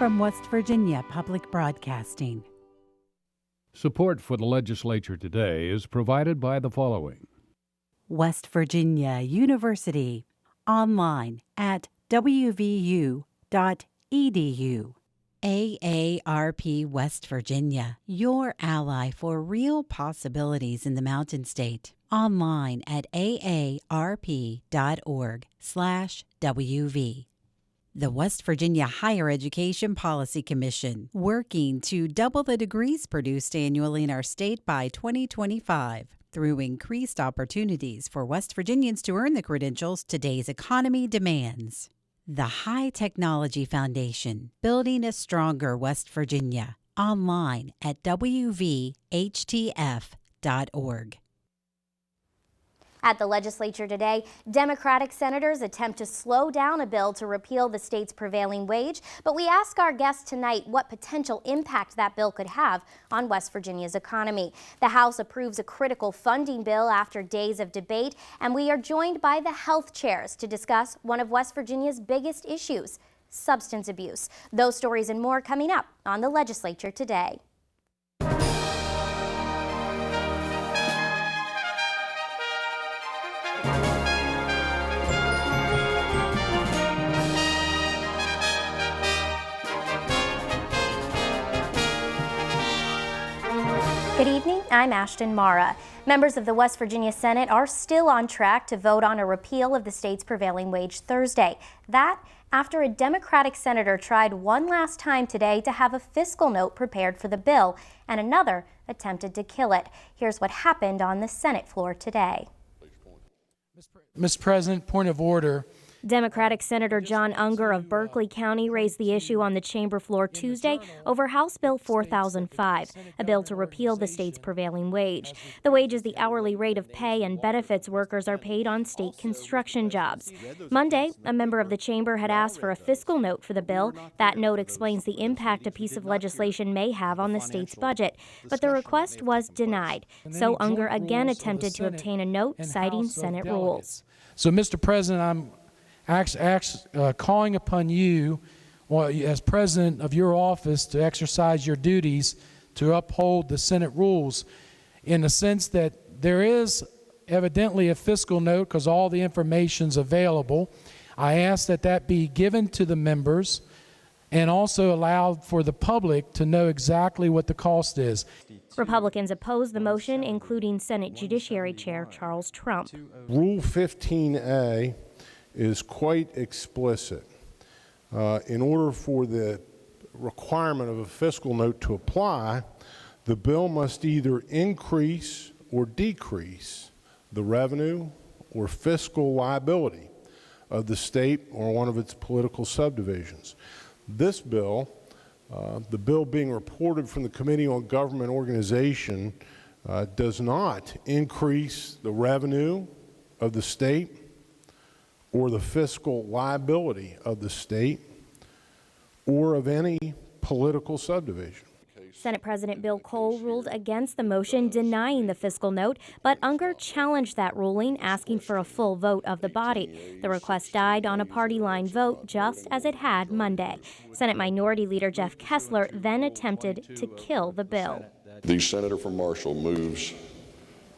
from West Virginia Public Broadcasting. Support for the Legislature Today is provided by the following. West Virginia University, online at wvu.edu. AARP West Virginia, your ally for real possibilities in the Mountain State. Online at aarp.org/WV. The West Virginia Higher Education Policy Commission, working to double the degrees produced annually in our state by 2025. Through increased opportunities for West Virginians to earn the credentials today's economy demands. The High Technology Foundation, building a stronger West Virginia. Online at wvhtf.org. At the legislature today, Democratic senators attempt to slow down a bill to repeal the state's prevailing wage, but we ask our guests tonight what potential impact that bill could have on West Virginia's economy. The House approves a critical funding bill after days of debate, and we are joined by the health chairs to discuss one of West Virginia's biggest issues, substance abuse. Those stories and more coming up on the legislature today. Good evening, I'm Ashton Mara. Members of the West Virginia Senate are still on track to vote on a repeal of the state's prevailing wage Thursday. That after a Democratic senator tried one last time today to have a fiscal note prepared for the bill, and another attempted to kill it. Here's what happened on the Senate floor today. Mr. President, point of order. Democratic Senator John Unger of Berkeley County raised the issue on the chamber floor Tuesday over House Bill 4005, a bill to repeal the state's prevailing wage. The wage is the hourly rate of pay and benefits workers are paid on state construction jobs. Monday, a member of the chamber had asked for a fiscal note for the bill. That note explains the impact a piece of legislation may have on the state's budget, but the request was denied. So Unger again attempted to obtain a note citing Senate rules. So, Mr. President, I'm calling upon you, as president of your office, to exercise your duties to uphold the Senate rules in the sense that there is evidently a fiscal note because all the information's available. I ask that that be given to the members and also allowed for the public to know exactly what the cost is. Republicans oppose the motion, including Senate Judiciary Chair Charles Trump. Rule 15A is quite explicit. In order for the requirement of a fiscal note to apply, the bill must either increase or decrease the revenue or fiscal liability of the state or one of its political subdivisions. This bill, the bill being reported from the Committee on Government Organization, does not increase the revenue of the state or the fiscal liability of the state or of any political subdivision. Senate President Bill Cole ruled against the motion denying the fiscal note, but Unger challenged that ruling, asking for a full vote of the body. The request died on a party line vote, just as it had Monday. Senate Minority Leader Jeff Kessler then attempted to kill the bill. The senator from Marshall moves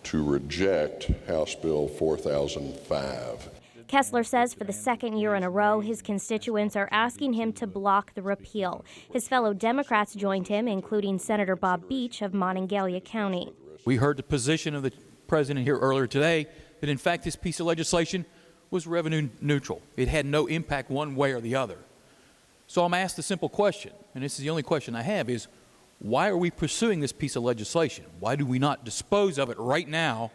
to reject House Bill 4005. Kessler says for the second year in a row, his constituents are asking him to block the repeal. His fellow Democrats joined him, including Senator Bob Beach of Monongalia County. We heard the position of the president here earlier today that, in fact, this piece of legislation was revenue neutral. It had no impact one way or the other. So I'm asked a simple question, and this is the only question I have, is why are we pursuing this piece of legislation? Why do we not dispose of it right now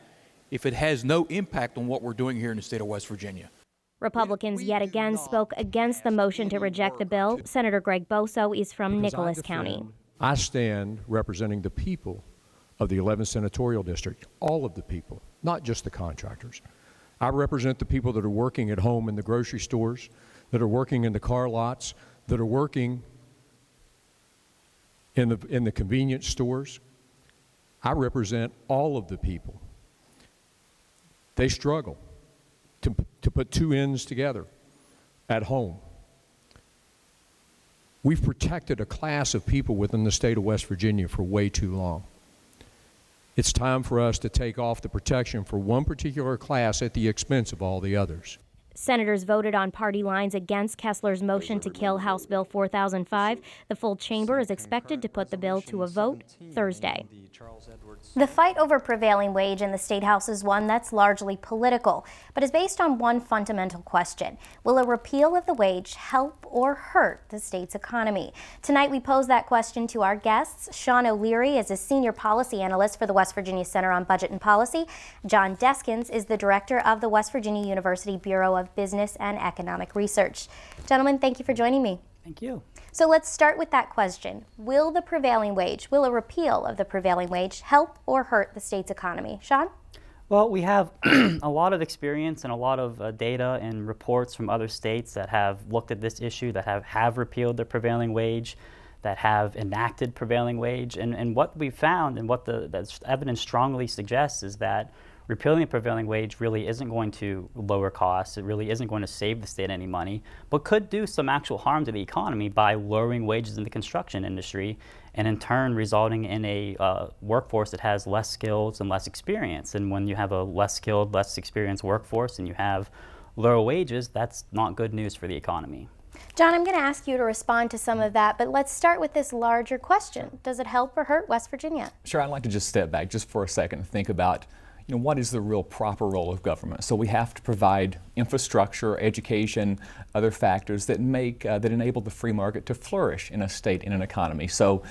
if it has no impact on what we're doing here in the state of West Virginia? Republicans yet again spoke against the motion to reject the bill. Senator Greg Boso is from Nicholas County. I stand representing the people of the 11th Senatorial District, all of the people, not just the contractors. I represent the people that are working at home in the grocery stores, that are working in the car lots, that are working in the convenience stores. I represent all of the people. They struggle to put two ends together at home. We've protected a class of people within the state of West Virginia for way too long. It's time for us to take off the protection for one particular class at the expense of all the others. Senators voted on party lines against Kessler's motion to kill House Bill 4005. The full chamber is expected to put the bill to a vote Thursday. The fight over prevailing wage in the State House is one that's largely political, but is based on one fundamental question. Will a repeal of the wage help or hurt the state's economy? Tonight we pose that question to our guests. Sean O'Leary is a senior policy analyst for the West Virginia Center on Budget and Policy. John Deskins is the director of the West Virginia University Bureau of Business and Economic Research. Gentlemen, thank you for joining me. Thank you. So let's start with that question. Will a repeal of the prevailing wage help or hurt the state's economy? Sean? Well, we have a lot of experience and a lot of data and reports from other states that have looked at this issue, that have repealed the prevailing wage, that have enacted prevailing wage. And what we found and what the evidence strongly suggests is that repealing the prevailing wage really isn't going to lower costs. It really isn't going to save the state any money, but could do some actual harm to the economy by lowering wages in the construction industry and in turn resulting in a workforce that has less skills and less experience. And when you have a less skilled, less experienced workforce and you have lower wages, that's not good news for the economy. John, I'm going to ask you to respond to some of that, but let's start with this larger question. Does it help or hurt West Virginia? Sure, I'd like to just step back just for a second and think about what is the real proper role of government? So we have to provide infrastructure, education, other factors that enable the free market to flourish in a state, in an economy. So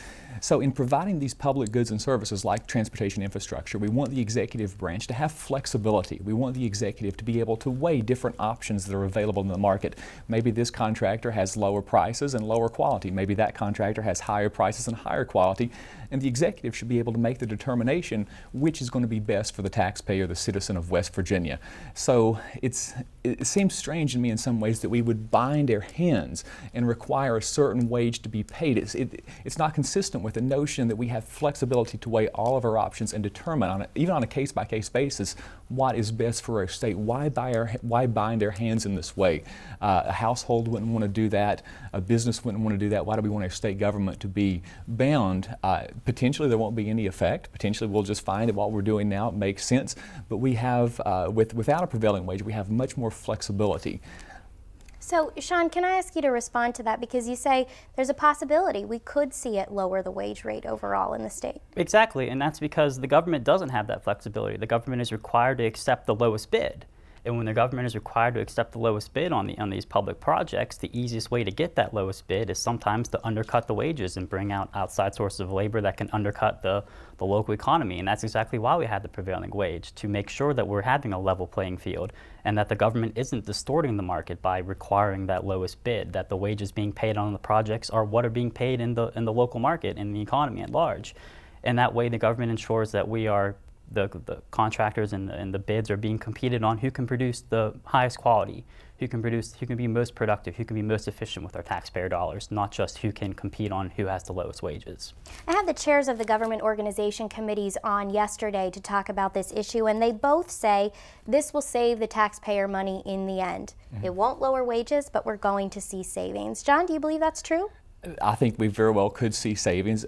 in providing these public goods and services like transportation infrastructure, we want the executive branch to have flexibility. We want the executive to be able to weigh different options that are available in the market. Maybe this contractor has lower prices and lower quality. Maybe that contractor has higher prices and higher quality. And the executive should be able to make the determination which is going to be best for the taxpayer, the citizen of West Virginia. So it seems strange to me in some ways that we would bind our hands and require a certain wage to be paid. It's not consistent with the notion that we have flexibility to weigh all of our options and determine, even on a case-by-case basis, what is best for our state. Why bind our hands in this way? A household wouldn't want to do that. A business wouldn't want to do that. Why do we want our state government to be bound? Potentially there won't be any effect. Potentially we'll just find that what we're doing now makes sense. But we have, without a prevailing wage, we have much more flexibility. So, Sean, can I ask you to respond to that? Because you say there's a possibility we could see it lower the wage rate overall in the state. Exactly, and that's because the government doesn't have that flexibility. The government is required to accept the lowest bid. And when the government is required to accept the lowest bid on these public projects, the easiest way to get that lowest bid is sometimes to undercut the wages and bring out outside sources of labor that can undercut the local economy. And that's exactly why we had the prevailing wage, to make sure that we're having a level playing field and that the government isn't distorting the market by requiring that lowest bid, that the wages being paid on the projects are what are being paid in the local market, in the economy at large. And that way the government ensures that we are the contractors and the bids are being competed on who can produce the highest quality, who can be most productive, who can be most efficient with our taxpayer dollars, not just who can compete on who has the lowest wages. I had the chairs of the government organization committees on yesterday to talk about this issue, and they both say this will save the taxpayer money in the end. Mm-hmm. It won't lower wages, but we're going to see savings. John, do you believe that's true? I think we very well could see savings.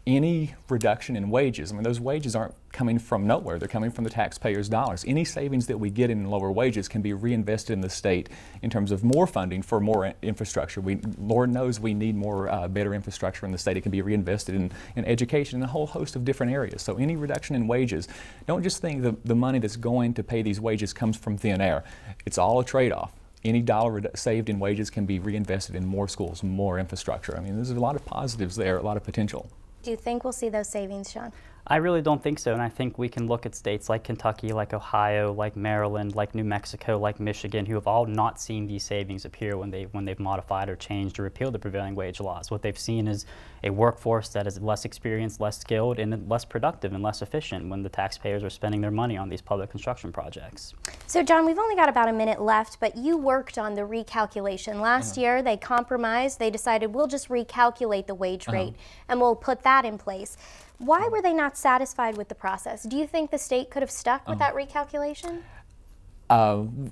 Any reduction in wages, I mean, those wages aren't coming from nowhere. They're coming from the taxpayers' dollars. Any savings that we get in lower wages can be reinvested in the state in terms of more funding for more infrastructure. Lord knows we need more better infrastructure in the state. It can be reinvested in education and a whole host of different areas. So any reduction in wages, don't just think the money that's going to pay these wages comes from thin air. It's all a trade-off. Any dollar saved in wages can be reinvested in more schools, more infrastructure. I mean, there's a lot of positives there, a lot of potential. Do you think we'll see those savings, Sean? I really don't think so, and I think we can look at states like Kentucky, like Ohio, like Maryland, like New Mexico, like Michigan, who have all not seen these savings appear when they've modified or changed or repealed the prevailing wage laws. What they've seen is a workforce that is less experienced, less skilled, and less productive and less efficient when the taxpayers are spending their money on these public construction projects. So, John, we've only got about a minute left, but you worked on the recalculation. Last year, they compromised. They decided we'll just recalculate the wage rate, and we'll put that in place. Why were they not satisfied with the process? Do you think the state could have stuck with that recalculation?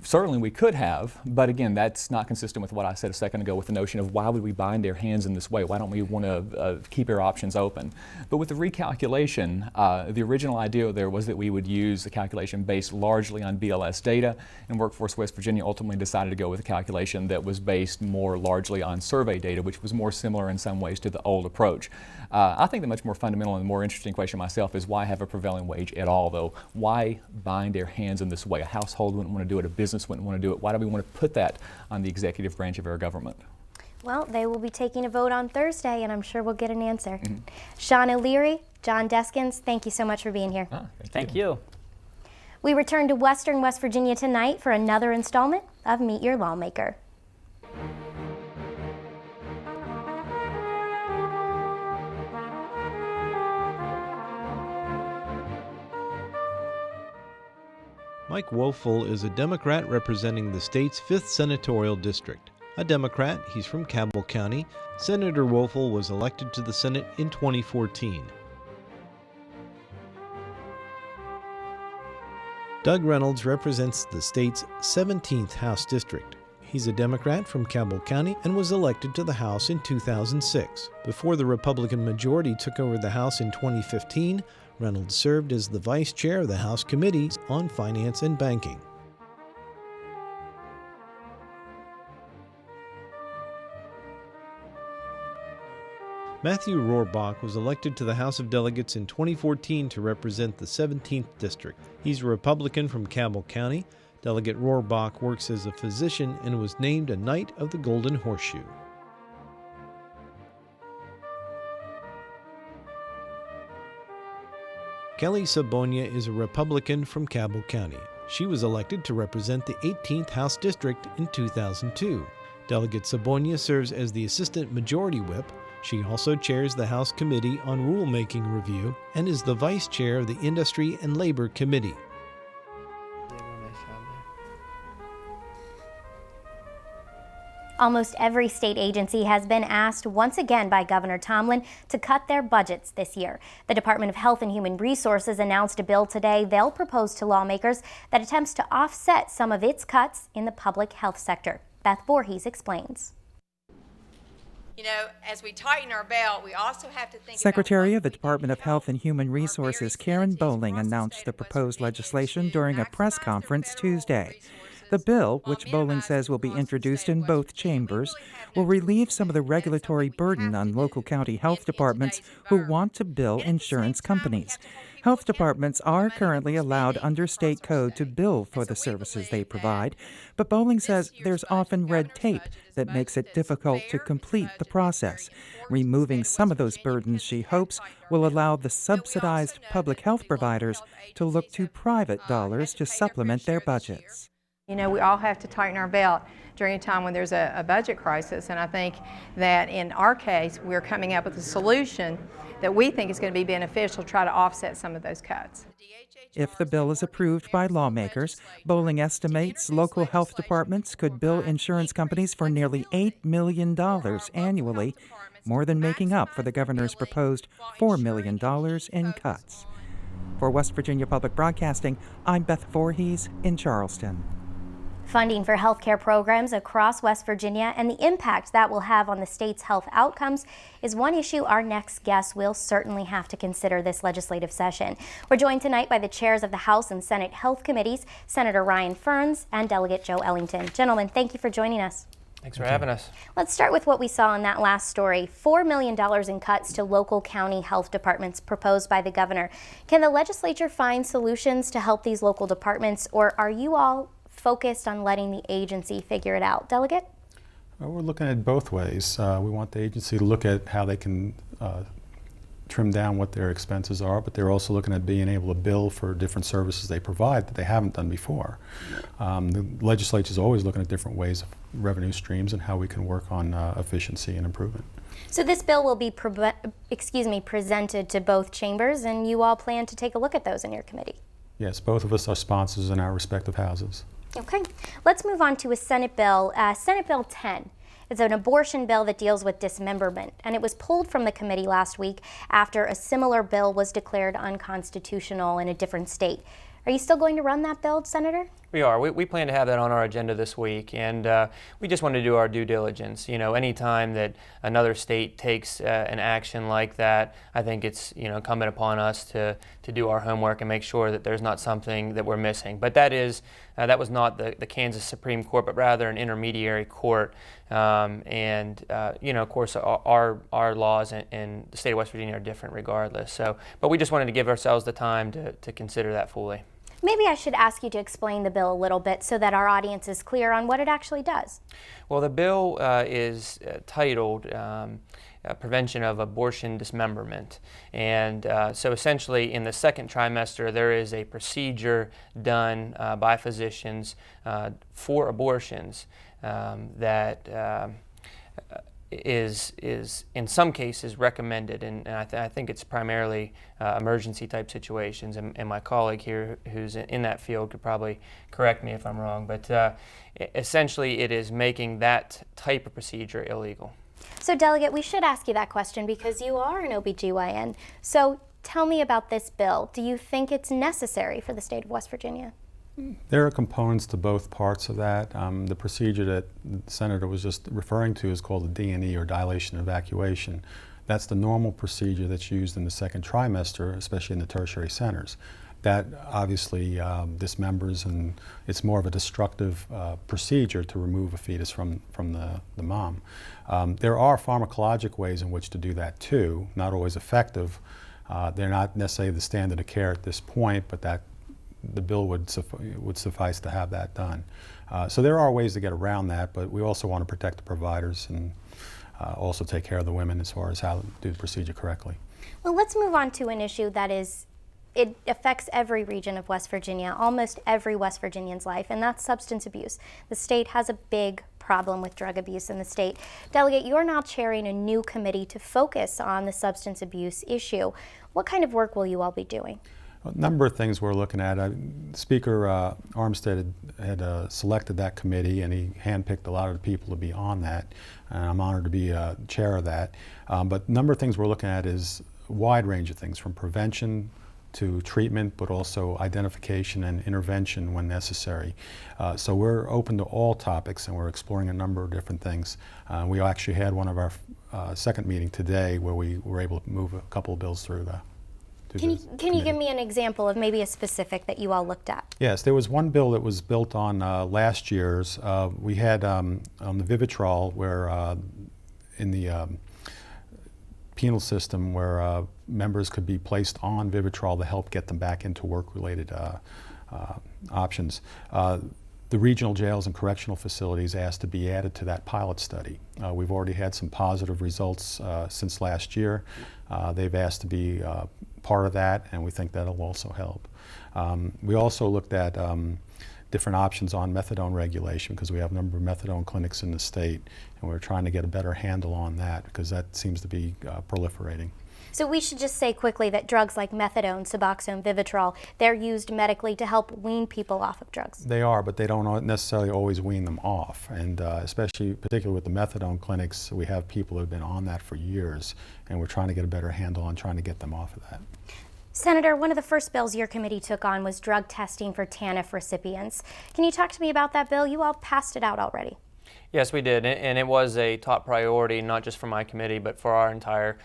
Certainly we could have, but again, that's not consistent with what I said a second ago with the notion of why would we bind their hands in this way? Why don't we want to keep our options open? But with the recalculation, the original idea there was that we would use the calculation based largely on BLS data, and Workforce West Virginia ultimately decided to go with a calculation that was based more largely on survey data, which was more similar in some ways to the old approach. I think the much more fundamental and more interesting question myself is why have a prevailing wage at all, though? Why bind their hands in this way? A household wouldn't want to do it, a business wouldn't want to do it. Why do we want to put that on the executive branch of our government? Well, they will be taking a vote on Thursday, and I'm sure we'll get an answer. Sean O'Leary, John Deskins, thank you so much for being here. Thank you. We return to Western West Virginia tonight for another installment of Meet Your Lawmaker. Mike Woelfel is a Democrat representing the state's 5th senatorial district. A Democrat, he's from Cabell County. Senator Woelfel was elected to the Senate in 2014. Doug Reynolds represents the state's 17th House District. He's a Democrat from Cabell County and was elected to the House in 2006. Before the Republican majority took over the House in 2015, Reynolds served as the vice chair of the House Committees on Finance and Banking. Matthew Rohrbach was elected to the House of Delegates in 2014 to represent the 17th District. He's a Republican from Cabell County. Delegate Rohrbach works as a physician and was named a Knight of the Golden Horseshoe. Kelly Sabonia is a Republican from Cabell County. She was elected to represent the 18th House District in 2002. Delegate Sabonia serves as the Assistant Majority Whip. She also chairs the House Committee on Rulemaking Review and is the Vice Chair of the Industry and Labor Committee. Almost every state agency has been asked once again by Governor Tomlin to cut their budgets this year. The Department of Health and Human Resources announced a bill today they'll propose to lawmakers that attempts to offset some of its cuts in the public health sector. Beth Voorhees explains. You know, as we tighten our belt, we also have to think Secretary of the Department of Health and Human Resources Karen Bowling announced the proposed legislation during a press conference Tuesday. The bill, which Bowling says will be introduced in both chambers, will relieve some of the regulatory burden on local county health departments who want to bill insurance companies. Health departments are currently allowed under state code to bill for the services they provide, but Bowling says there's often red tape that makes it difficult to complete the process. Removing some of those burdens, she hopes, will allow the subsidized public health providers to look to private dollars to supplement their budgets. You know, we all have to tighten our belt during a time when there's a budget crisis, and I think that in our case, we're coming up with a solution that we think is going to be beneficial to try to offset some of those cuts. If the bill is approved by lawmakers, Bowling estimates local health departments could bill insurance companies for nearly $8 million annually, more than making up for the governor's proposed $4 million in cuts. For West Virginia Public Broadcasting, I'm Beth Voorhees in Charleston. Funding for healthcare programs across West Virginia and the impact that will have on the state's health outcomes is one issue our next guest will certainly have to consider this legislative session. We're joined tonight by the chairs of the House and Senate Health Committees, Senator Ryan Ferns and Delegate Joe Ellington. Gentlemen, thank you for joining us. Thanks for having us. Let's start with what we saw in that last story, $4 million in cuts to local county health departments proposed by the governor. Can the legislature find solutions to help these local departments, or are you all focused on letting the agency figure it out? Delegate? Well, we're looking at both ways. We want the agency to look at how they can trim down what their expenses are, but they're also looking at being able to bill for different services they provide that they haven't done before. The legislature is always looking at different ways of revenue streams and how we can work on efficiency and improvement. So this bill will be presented to both chambers, and you all plan to take a look at those in your committee? Yes, both of us are sponsors in our respective houses. Okay, let's move on to a Senate bill, Senate Bill 10. It's an abortion bill that deals with dismemberment, and it was pulled from the committee last week after a similar bill was declared unconstitutional in a different state. Are you still going to run that bill, Senator? We are. We plan to have that on our agenda this week, and we just want to do our due diligence. You know, anytime that another state takes an action like that, I think it's, you know, incumbent upon us to do our homework and make sure that there's not something that we're missing. But that was not the Kansas Supreme Court, but rather an intermediary court. You know, of course, our laws in the state of West Virginia are different regardless. So, but we just wanted to give ourselves the time to consider that fully. Maybe I should ask you to explain the bill a little bit so that our audience is clear on what it actually does. Well, the bill is titled Prevention of Abortion Dismemberment. And so essentially in the second trimester there is a procedure done by physicians for abortions that is in some cases recommended, and I think it's primarily emergency type situations, and my colleague here who's in that field could probably correct me if I'm wrong, but essentially it is making that type of procedure illegal. So Delegate, we should ask you that question because you are an OBGYN. So tell me about this bill. Do you think it's necessary for the state of West Virginia? There are components to both parts of that. The procedure that the Senator was just referring to is called a D&E, or dilation evacuation. That's the normal procedure that's used in the second trimester, especially in the tertiary centers. That obviously dismembers, and it's more of a destructive procedure to remove a fetus from the mom. There are pharmacologic ways in which to do that too, not always effective. They're not necessarily the standard of care at this point, but that the bill would suffice to have that done. So there are ways to get around that, but we also want to protect the providers and also take care of the women as far as how to do the procedure correctly. Well, let's move on to an issue that it affects every region of West Virginia, almost every West Virginian's life, and that's substance abuse. The state has a big problem with drug abuse in the state. Delegate, you're now chairing a new committee to focus on the substance abuse issue. What kind of work will you all be doing? A number of things we're looking at. Speaker Armstead had selected that committee, and he handpicked a lot of the people to be on that, and I'm honored to be chair of that. But a number of things we're looking at is a wide range of things, from prevention to treatment, but also identification and intervention when necessary. So we're open to all topics, and we're exploring a number of different things. We actually had one of our second meeting today where we were able to move a couple of bills through the Can you give me an example of maybe a specific that you all looked at? Yes, there was one bill that was built on last year's. We had on the Vivitrol, where in the penal system, where members could be placed on Vivitrol to help get them back into work-related options. The regional jails and correctional facilities asked to be added to that pilot study. We've already had some positive results since last year. They've asked to be part of that, and we think that'll also help. We also looked at different options on methadone regulation, because we have a number of methadone clinics in the state, and we're trying to get a better handle on that because that seems to be proliferating. So we should just say quickly that drugs like methadone, Suboxone, Vivitrol, they're used medically to help wean people off of drugs. They are, but they don't necessarily always wean them off. And particularly with the methadone clinics, we have people who have been on that for years, and we're trying to get a better handle on trying to get them off of that. Senator, one of the first bills your committee took on was drug testing for TANF recipients. Can you talk to me about that bill? You all passed it out already. Yes, we did, and it was a top priority, not just for my committee, but for our entire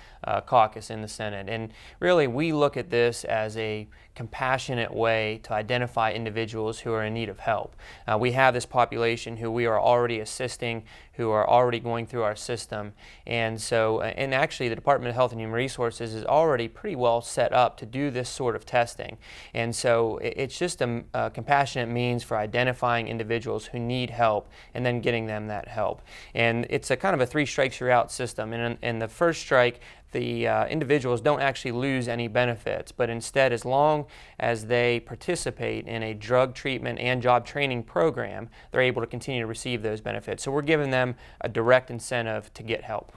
caucus in the Senate. And really, we look at this as a compassionate way to identify individuals who are in need of help. We have this population who we are already assisting, who are already going through our system, and so, and actually the Department of Health and Human Resources is already pretty well set up to do this sort of testing. And so it's just a compassionate means for identifying individuals who need help and then getting them that help. And it's a kind of a three strikes you're out system. And in the first strike, the individuals don't actually lose any benefits, but instead, as long as they participate in a drug treatment and job training program, they're able to continue to receive those benefits. So we're giving them a direct incentive to get help.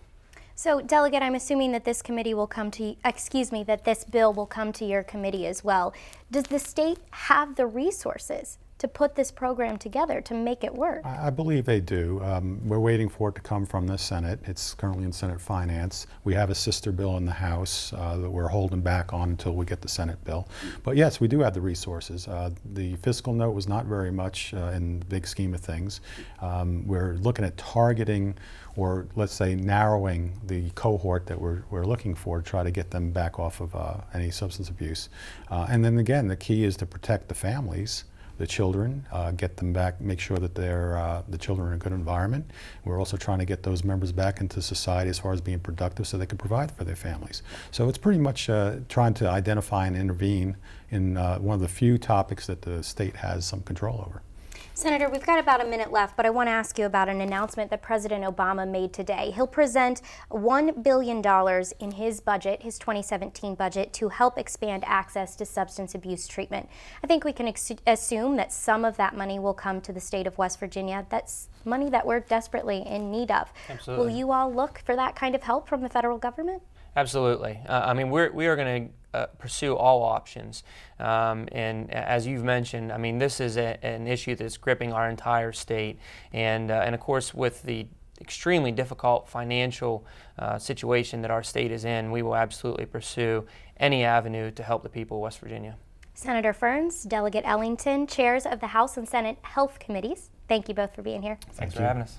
So, Delegate, I'm assuming that this committee will come to, that this bill will come to your committee as well. Does the state have the resources to put this program together to make it work? I believe they do. We're waiting for it to come from the Senate. It's currently in Senate Finance. We have a sister bill in the House that we're holding back on until we get the Senate bill. But yes, we do have the resources. The fiscal note was not very much in the big scheme of things. We're looking at targeting, or let's say narrowing, the cohort that we're looking for to try to get them back off of any substance abuse. And then again, the key is to protect the families, the children, get them back, make sure that the children are in a good environment. We're also trying to get those members back into society as far as being productive so they can provide for their families. So it's pretty much trying to identify and intervene in one of the few topics that the state has some control over. Senator, we've got about a minute left, but I want to ask you about an announcement that President Obama made today. He'll present $1 billion in his budget, his 2017 budget, to help expand access to substance abuse treatment. I think we can assume that some of that money will come to the state of West Virginia. That's money that we're desperately in need of. Absolutely. Will you all look for that kind of help from the federal government? Absolutely. I mean, we are going to pursue all options. And as you've mentioned, I mean, this is an issue that's gripping our entire state. And of course, with the extremely difficult financial situation that our state is in, we will absolutely pursue any avenue to help the people of West Virginia. Senator Ferns, Delegate Ellington, chairs of the House and Senate Health Committees, thank you both for being here. Thanks for having us.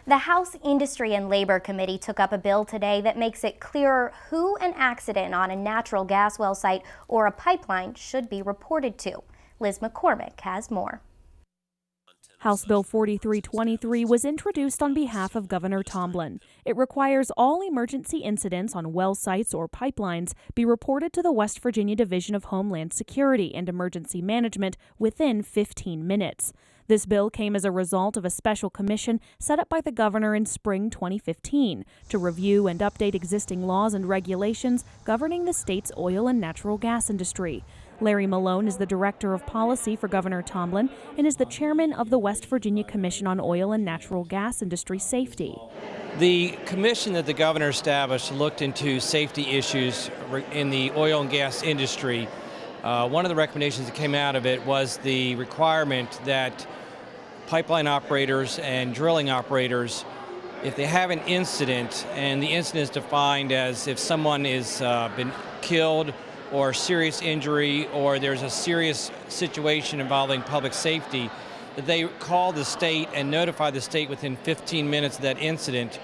The House Industry and Labor Committee took up a bill today that makes it clearer who an accident on a natural gas well site or a pipeline should be reported to. Liz McCormick has more. House Bill 4323 was introduced on behalf of Governor Tomblin. It requires all emergency incidents on well sites or pipelines be reported to the West Virginia Division of Homeland Security and Emergency Management within 15 minutes. This bill came as a result of a special commission set up by the governor in spring 2015 to review and update existing laws and regulations governing the state's oil and natural gas industry. Larry Malone is the Director of Policy for Governor Tomblin and is the chairman of the West Virginia Commission on Oil and Natural Gas Industry Safety. The commission that the governor established looked into safety issues in the oil and gas industry. One of the recommendations that came out of it was the requirement that pipeline operators and drilling operators, if they have an incident, and the incident is defined as if someone is been killed or serious injury or there's a serious situation involving public safety, that they call the state and notify the state within 15 minutes of that incident.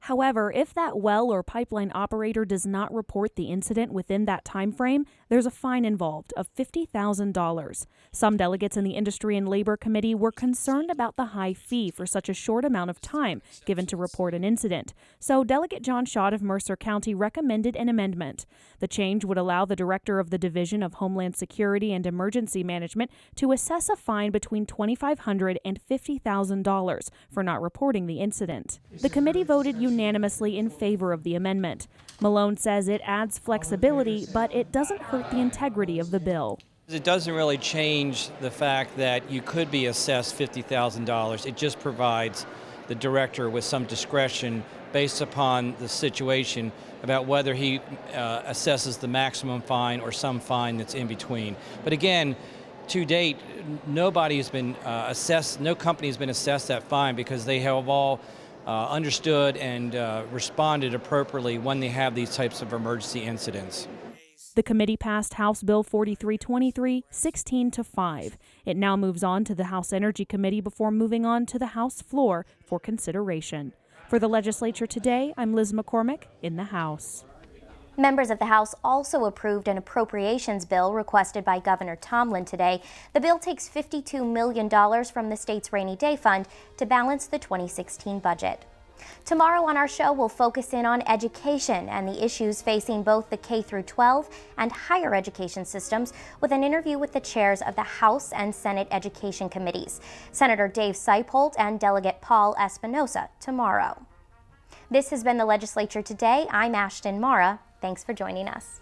However, if that well or pipeline operator does not report the incident within that time frame, there's a fine involved of $50,000. Some delegates in the Industry and Labor Committee were concerned about the high fee for such a short amount of time given to report an incident. So Delegate John Schott of Mercer County recommended an amendment. The change would allow the director of the Division of Homeland Security and Emergency Management to assess a fine between $2,500 and $50,000 for not reporting the incident. The committee voted unanimously in favor of the amendment. Malone says it adds flexibility, but it doesn't hurt the integrity of the bill. It doesn't really change the fact that you could be assessed $50,000. It just provides the director with some discretion based upon the situation about whether he assesses the maximum fine or some fine that's in between. But again, to date, nobody has been assessed, no company has been assessed that fine because they have all understood and responded appropriately when they have these types of emergency incidents. The committee passed House Bill 4323 16-5. It now moves on to the House Energy Committee before moving on to the House floor for consideration. For the Legislature Today, I'm Liz McCormick in the House. Members of the House also approved an appropriations bill requested by Governor Tomblin today. The bill takes $52 million from the state's rainy day fund to balance the 2016 budget. Tomorrow on our show, we'll focus in on education and the issues facing both the K-12 and higher education systems with an interview with the chairs of the House and Senate Education Committees, Senator Dave Seipolt and Delegate Paul Espinosa, tomorrow. This has been the Legislature Today. I'm Ashton Mara. Thanks for joining us.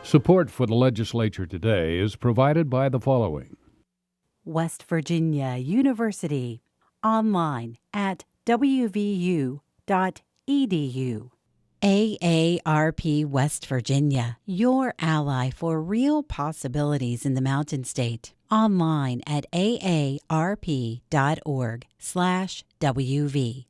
Support for the Legislature Today is provided by the following: West Virginia University, online at wvu.edu. AARP West Virginia, your ally for real possibilities in the Mountain State. Online at aarp.org/WV.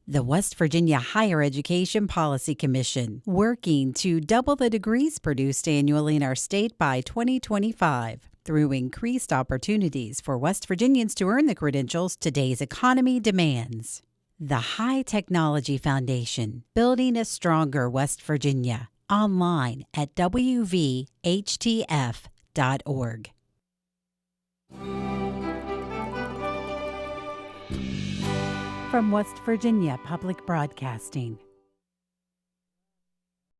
The West Virginia Higher Education Policy Commission, working to double the degrees produced annually in our state by 2025 through increased opportunities for West Virginians to earn the credentials today's economy demands. The High Technology Foundation, building a stronger West Virginia. Online at wvhtf.org. From West Virginia Public Broadcasting,